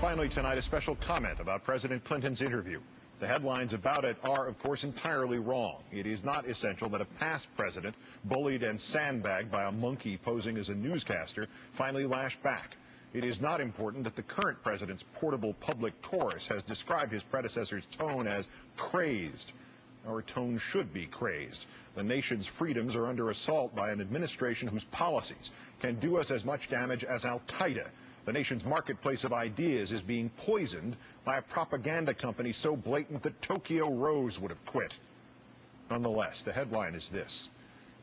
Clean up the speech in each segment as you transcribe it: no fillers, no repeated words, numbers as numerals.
Finally tonight, a special comment about President Clinton's interview. The headlines about it are, of course, entirely wrong. It is not essential that a past president, bullied and sandbagged by a monkey posing as a newscaster, finally lashed back. It is not important that the current president's portable public chorus has described his predecessor's tone as crazed. Our tone should be crazed. The nation's freedoms are under assault by an administration whose policies can do us as much damage as Al-Qaeda. The nation's marketplace of ideas is being poisoned by a propaganda company so blatant that Tokyo Rose would have quit. Nonetheless, the headline is this.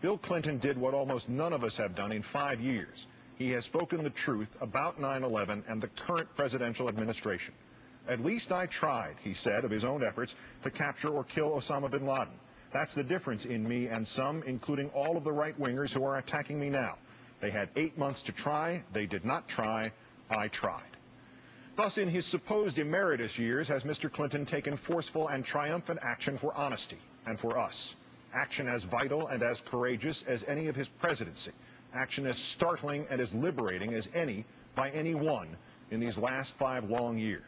Bill Clinton did what almost none of us have done in 5 years. He has spoken the truth about 9/11 and the current presidential administration. At least I tried, he said, of his own efforts to capture or kill Osama bin Laden. That's the difference in me and some, including all of the right-wingers who are attacking me now. They had 8 months to try. They did not try. I tried. Thus, in his supposed emeritus years, has Mr. Clinton taken forceful and triumphant action for honesty and for us. Action as vital and as courageous as any of his presidency. Action as startling and as liberating as any by anyone in these last 5 long years.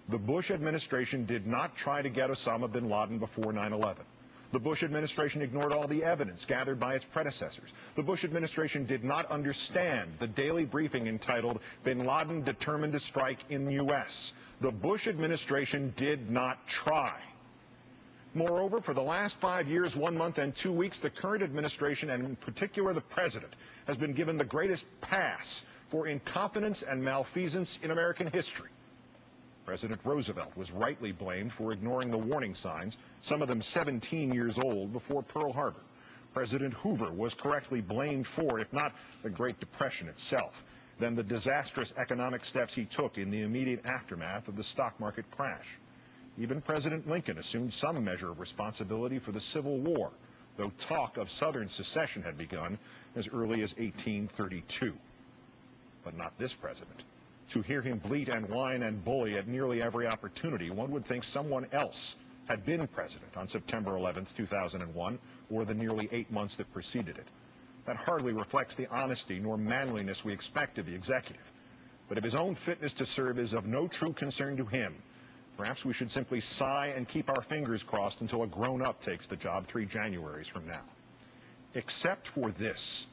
The Bush administration did not try to get Osama bin Laden before 9/11. The Bush administration ignored all the evidence gathered by its predecessors. The Bush administration did not understand the daily briefing entitled Bin Laden Determined to Strike in U.S. The Bush administration did not try. Moreover, for the last 5 years, 1 month, and 2 weeks, the current administration, and in particular the president, has been given the greatest pass for incompetence and malfeasance in American history. President Roosevelt was rightly blamed for ignoring the warning signs, some of them 17 years old, before Pearl Harbor. President Hoover was correctly blamed for, if not the Great Depression itself, then the disastrous economic steps he took in the immediate aftermath of the stock market crash. Even President Lincoln assumed some measure of responsibility for the Civil War, though talk of Southern secession had begun as early as 1832. But not this president. To hear him bleat and whine and bully at nearly every opportunity, one would think someone else had been president on September 11th, 2001, or the nearly 8 months that preceded it. That hardly reflects the honesty nor manliness we expect of the executive. But if his own fitness to serve is of no true concern to him, perhaps we should simply sigh and keep our fingers crossed until a grown-up takes the job 3 Januaries from now. Except for this.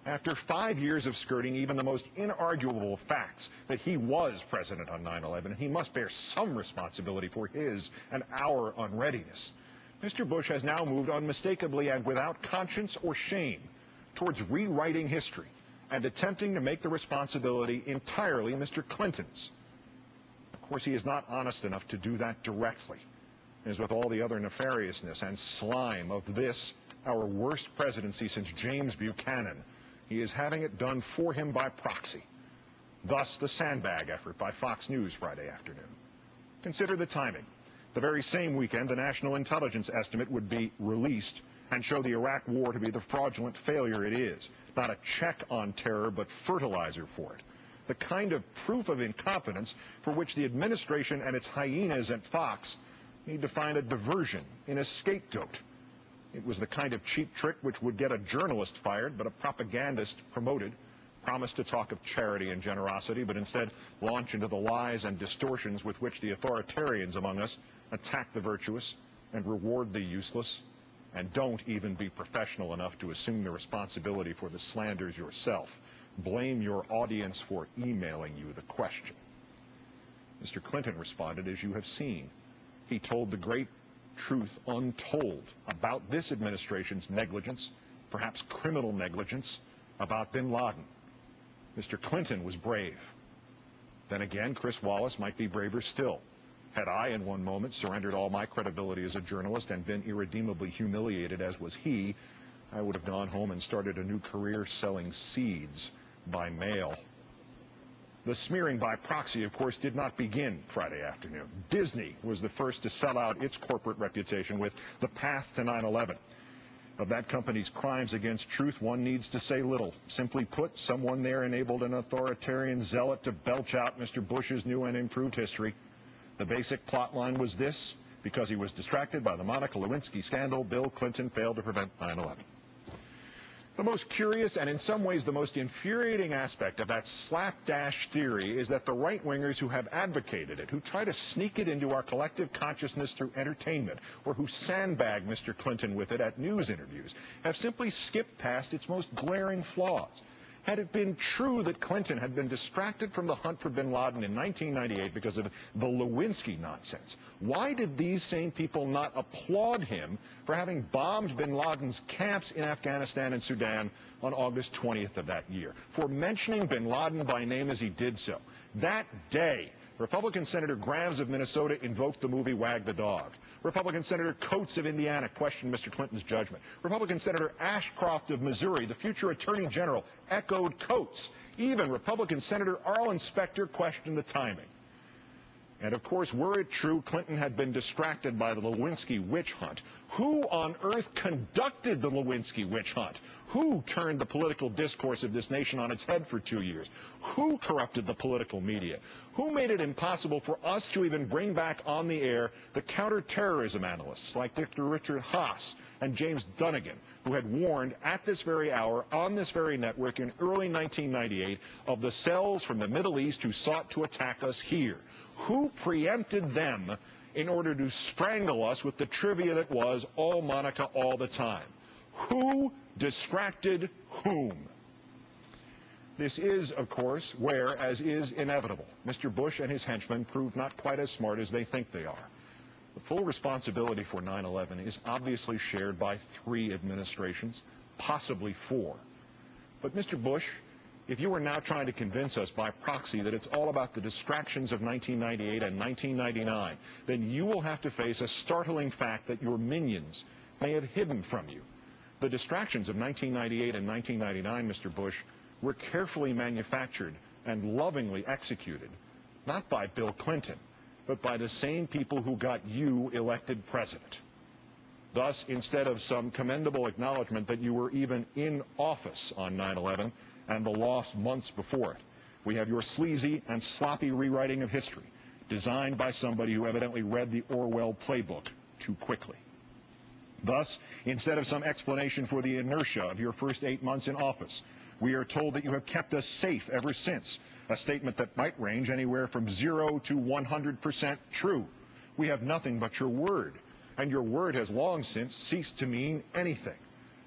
After 5 years of skirting even the most inarguable facts that he was president on 9/11, he must bear some responsibility for his and our unreadiness. Mr. Bush has now moved unmistakably and without conscience or shame towards rewriting history and attempting to make the responsibility entirely Mr. Clinton's. Of course, he is not honest enough to do that directly. As with all the other nefariousness and slime of this, our worst presidency since James Buchanan, he is having it done for him by proxy. Thus, the sandbag effort by Fox News Friday afternoon. Consider the timing. The very same weekend, the national intelligence estimate would be released and show the Iraq war to be the fraudulent failure it is. Not a check on terror, but fertilizer for it. The kind of proof of incompetence for which the administration and its hyenas at Fox need to find a diversion in a scapegoat. It was the kind of cheap trick which would get a journalist fired, but a propagandist promoted, promised to talk of charity and generosity, but instead launch into the lies and distortions with which the authoritarians among us attack the virtuous and reward the useless, and don't even be professional enough to assume the responsibility for the slanders yourself. Blame your audience for emailing you the question. Mr. Clinton responded as you have seen. He told the great truth untold about this administration's negligence, perhaps criminal negligence, about bin Laden. Mr. Clinton was brave. Then again, Chris Wallace might be braver still. Had I, in one moment, surrendered all my credibility as a journalist and been irredeemably humiliated as was he, I would have gone home and started a new career selling seeds by mail. The smearing by proxy, of course, did not begin Friday afternoon. Disney was the first to sell out its corporate reputation with The Path to 9/11. Of that company's crimes against truth, one needs to say little. Simply put, someone there enabled an authoritarian zealot to belch out Mr. Bush's new and improved history. The basic plot line was this: because he was distracted by the Monica Lewinsky scandal, Bill Clinton failed to prevent 9/11. The most curious and in some ways the most infuriating aspect of that slapdash theory is that the right-wingers who have advocated it, who try to sneak it into our collective consciousness through entertainment, or who sandbag Mr. Clinton with it at news interviews, have simply skipped past its most glaring flaws. Had it been true that Clinton had been distracted from the hunt for bin Laden in 1998 because of the Lewinsky nonsense, why did these same people not applaud him for having bombed bin Laden's camps in Afghanistan and Sudan on August 20th of that year, for mentioning bin Laden by name as he did so? That day, Republican Senator Graves of Minnesota invoked the movie Wag the Dog. Republican Senator Coates of Indiana questioned Mr. Clinton's judgment. Republican Senator Ashcroft of Missouri, the future Attorney General, echoed Coates. Even Republican Senator Arlen Specter questioned the timing. And, of course, were it true Clinton had been distracted by the Lewinsky witch hunt, who on earth conducted the Lewinsky witch hunt? Who turned the political discourse of this nation on its head for 2 years? Who corrupted the political media? Who made it impossible for us to even bring back on the air the counterterrorism analysts like Dr. Richard Haas and James Dunnigan, who had warned at this very hour on this very network in early 1998 of the cells from the Middle East who sought to attack us here? Who preempted them in order to strangle us with the trivia that was all Monica all the time? Who distracted whom? This is, of course, where, as is inevitable, Mr. Bush and his henchmen proved not quite as smart as they think they are. The full responsibility for 9/11 is obviously shared by 3 administrations, possibly 4. But Mr. Bush, if you are now trying to convince us by proxy that it's all about the distractions of 1998 and 1999, then you will have to face a startling fact that your minions may have hidden from you. The distractions of 1998 and 1999, Mr. Bush, were carefully manufactured and lovingly executed, not by Bill Clinton, but by the same people who got you elected president. Thus, instead of some commendable acknowledgement that you were even in office on 9/11 and the lost months before it, we have your sleazy and sloppy rewriting of history, designed by somebody who evidently read the Orwell playbook too quickly. Thus, instead of some explanation for the inertia of your first 8 months in office, we are told that you have kept us safe ever since, a statement that might range anywhere from 0 to 100% true. We have nothing but your word, and your word has long since ceased to mean anything.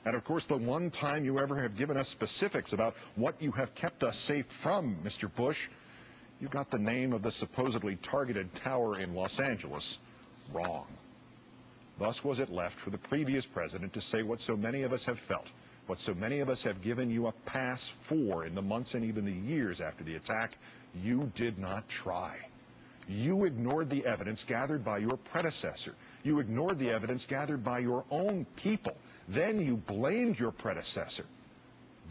And, of course, the one time you ever have given us specifics about what you have kept us safe from, Mr. Bush, you got the name of the supposedly targeted tower in Los Angeles wrong. Thus was it left for the previous president to say what so many of us have felt, what so many of us have given you a pass for in the months and even the years after the attack. You did not try. You ignored the evidence gathered by your predecessor. You ignored the evidence gathered by your own people. Then you blamed your predecessor.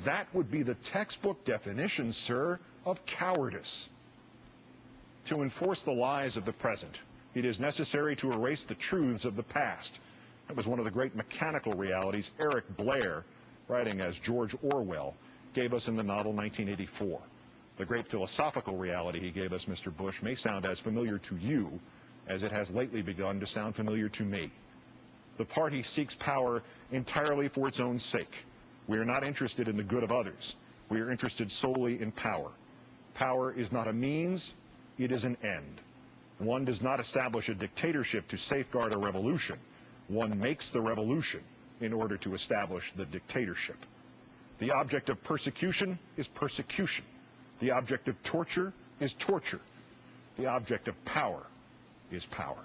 That would be the textbook definition, sir, of cowardice. To enforce the lies of the present, it is necessary to erase the truths of the past. That was one of the great mechanical realities Eric Blair, writing as George Orwell, gave us in the novel 1984. The great philosophical reality he gave us, Mr. Bush, may sound as familiar to you as it has lately begun to sound familiar to me. The party seeks power entirely for its own sake. We are not interested in the good of others. We are interested solely in power. Power is not a means, it is an end. One does not establish a dictatorship to safeguard a revolution. One makes the revolution in order to establish the dictatorship. The object of persecution is persecution. The object of torture is torture. The object of power is power.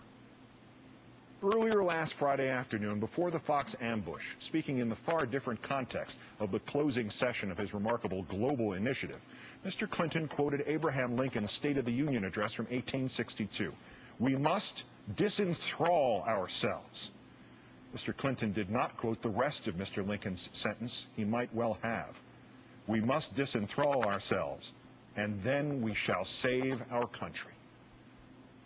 Earlier last Friday afternoon, before the Fox ambush, speaking in the far different context of the closing session of his remarkable global initiative, Mr. Clinton quoted Abraham Lincoln's State of the Union address from 1862. We must disenthrall ourselves. Mr. Clinton did not quote the rest of Mr. Lincoln's sentence. He might well have. We must disenthrall ourselves, and then we shall save our country.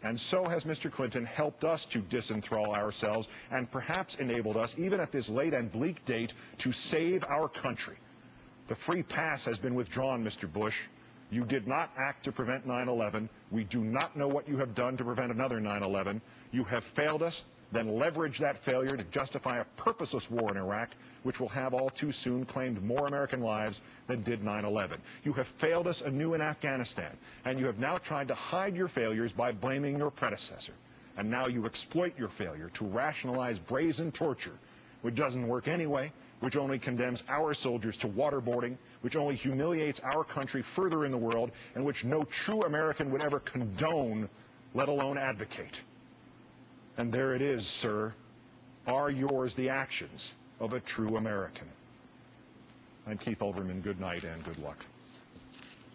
And so has Mr. Clinton helped us to disenthrall ourselves and perhaps enabled us, even at this late and bleak date, to save our country. The free pass has been withdrawn, Mr. Bush. You did not act to prevent 9/11. We do not know what you have done to prevent another 9/11. You have failed us. then leverage that failure to justify a purposeless war in Iraq, which will have all too soon claimed more American lives than did 9/11. You have failed us anew in Afghanistan, and you have now tried to hide your failures by blaming your predecessor. And now you exploit your failure to rationalize brazen torture, which doesn't work anyway, which only condemns our soldiers to waterboarding, which only humiliates our country further in the world, and which no true American would ever condone, let alone advocate. And there it is, sir. Are yours the actions of a true American? I'm Keith Olbermann. Good night and good luck.